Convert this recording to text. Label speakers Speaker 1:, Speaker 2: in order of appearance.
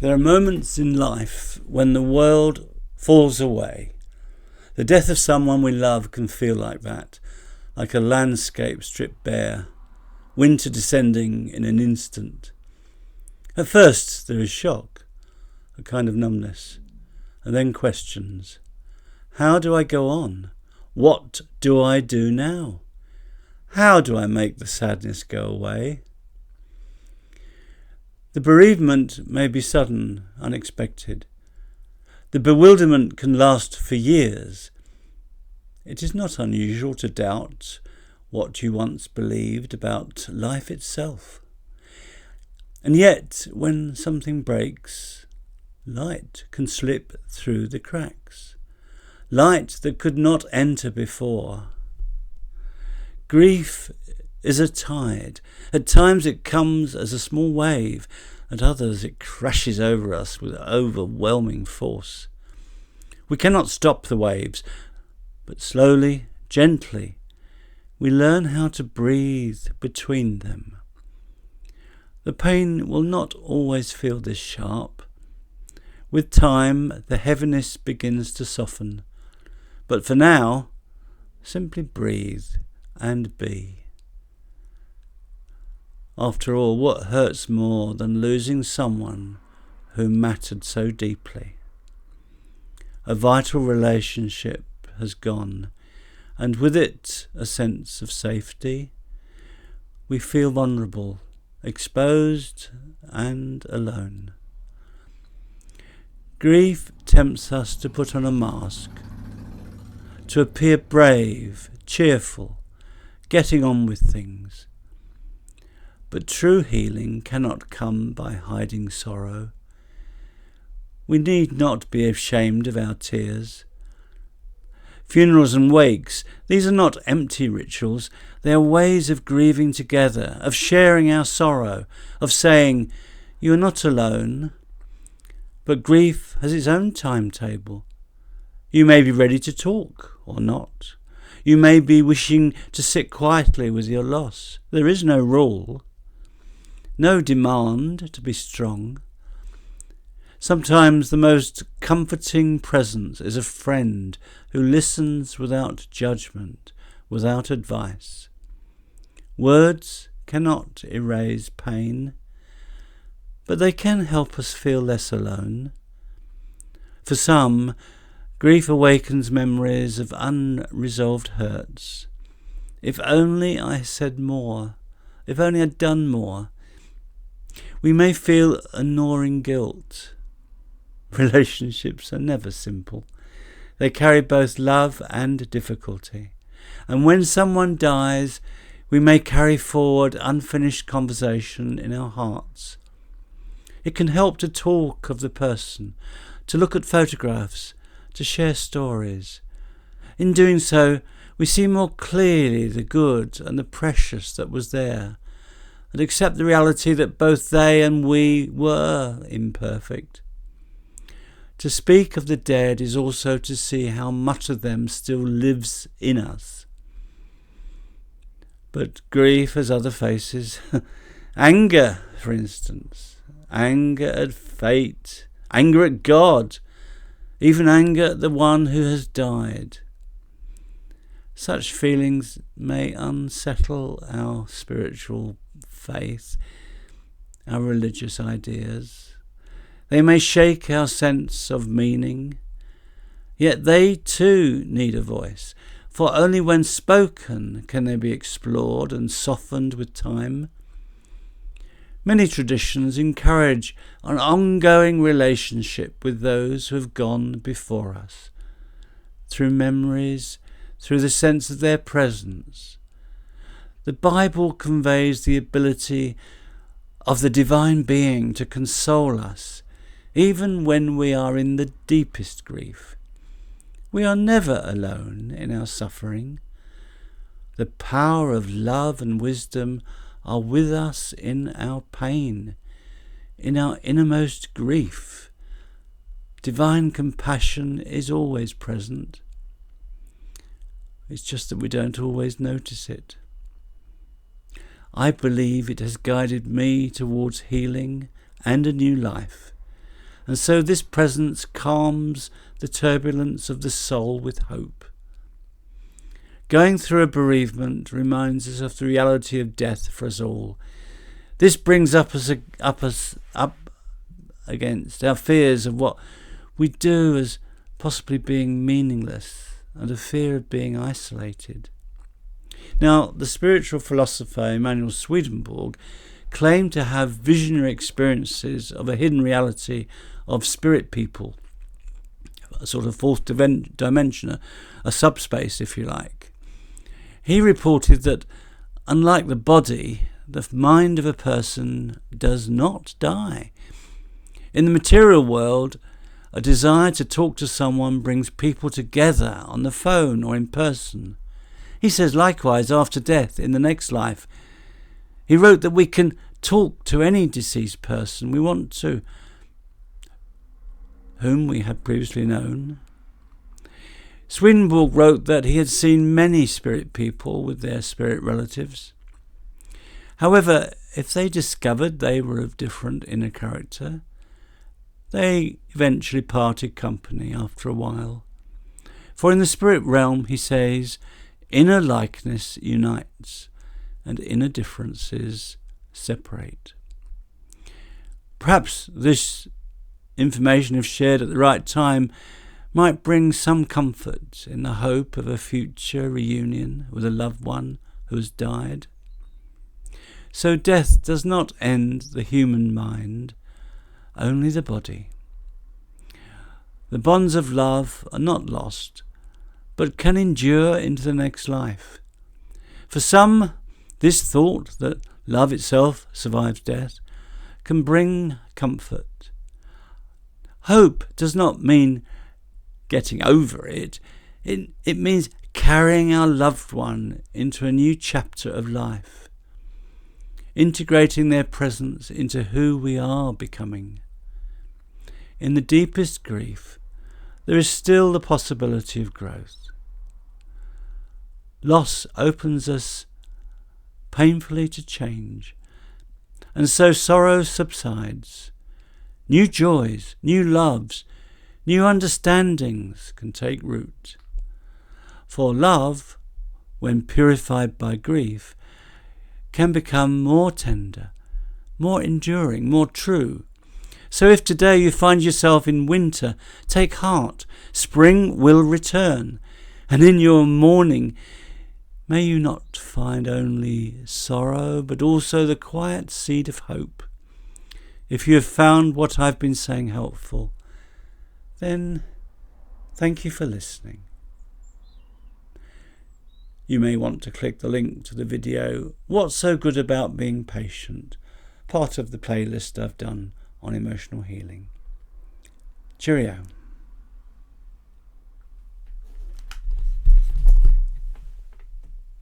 Speaker 1: There are moments in life when the world falls away. The death of someone we love can feel like that, like a landscape stripped bare, winter descending in an instant. At first there is shock, a kind of numbness, and then questions. How do I go on? What do I do now? How do I make the sadness go away? The bereavement may be sudden, unexpected. The bewilderment can last for years. It is not unusual to doubt what you once believed about life itself. And yet, when something breaks, light can slip through the cracks. Light that could not enter before. Grief is a tide. At times it comes as a small wave, at others it crashes over us with overwhelming force. We cannot stop the waves, but slowly, gently, we learn how to breathe between them. The pain will not always feel this sharp. With time, the heaviness begins to soften. But for now, simply breathe and be. After all, what hurts more than losing someone who mattered so deeply? A vital relationship has gone, and with it a sense of safety. We feel vulnerable, exposed and alone. Grief tempts us to put on a mask, to appear brave, cheerful, getting on with things. But true healing cannot come by hiding sorrow. We need not be ashamed of our tears. Funerals and wakes, these are not empty rituals. They are ways of grieving together, of sharing our sorrow, of saying, you are not alone. But grief has its own timetable. You may be ready to talk or not. You may be wishing to sit quietly with your loss. There is no rule. No demand to be strong. Sometimes the most comforting presence is a friend who listens without judgment, without advice. Words cannot erase pain, but they can help us feel less alone. For some, grief awakens memories of unresolved hurts. If only I said more, if only I'd done more. We may feel a gnawing guilt. Relationships are never simple. They carry both love and difficulty. And when someone dies, we may carry forward unfinished conversation in our hearts. It can help to talk of the person, to look at photographs, to share stories. In doing so, we see more clearly the good and the precious that was there, and accept the reality that both they and we were imperfect. To speak of the dead is also to see how much of them still lives in us. But grief has other faces. Anger, for instance. Anger at fate. Anger at God. Even anger at the one who has died. Such feelings may unsettle our spiritual faith, our religious ideas. They may shake our sense of meaning. Yet they too need a voice, for only when spoken can they be explored and softened with time. Many traditions encourage an ongoing relationship with those who have gone before us, through memories, through the sense of their presence. The Bible conveys the ability of the divine being to console us, even when we are in the deepest grief. We are never alone in our suffering. The power of love and wisdom are with us in our pain, in our innermost grief. Divine compassion is always present. It's just that we don't always notice it. I believe it has guided me towards healing and a new life. and so this presence calms the turbulence of the soul with hope. Going through a bereavement reminds us of the reality of death for us all. This brings up against our fears of what we do as possibly being meaningless and a fear of being isolated. Now, the spiritual philosopher Emanuel Swedenborg claimed to have visionary experiences of a hidden reality of spirit people, a sort of fourth dimension, a subspace, if you like. He reported that, unlike the body, the mind of a person does not die. In the material world, a desire to talk to someone brings people together on the phone or in person. He says likewise, after death, in the next life, he wrote that we can talk to any deceased person we want to, whom we had previously known. Swedenborg wrote that he had seen many spirit people with their spirit relatives. However, if they discovered they were of different inner character, they eventually parted company after a while. For in the spirit realm, he says, inner likeness unites and inner differences separate. Perhaps this information, if shared at the right time, might bring some comfort in the hope of a future reunion with a loved one who has died. So death does not end the human mind, only the body. The bonds of love are not lost, but can endure into the next life. For some, this thought that love itself survives death can bring comfort. Hope does not mean getting over it. It means carrying our loved one into a new chapter of life, integrating their presence into who we are becoming. In the deepest grief, there is still the possibility of growth. Loss opens us painfully to change, and so sorrow subsides. New joys, new loves, new understandings can take root. For love, when purified by grief, can become more tender, more enduring, more true. So if today you find yourself in winter, take heart. Spring will return, and in your mourning, may you not find only sorrow, but also the quiet seed of hope. If you have found what I've been saying helpful, then thank you for listening. You may want to click the link to the video, What's So Good About Being Patient, part of the playlist I've done on emotional healing. Cheerio.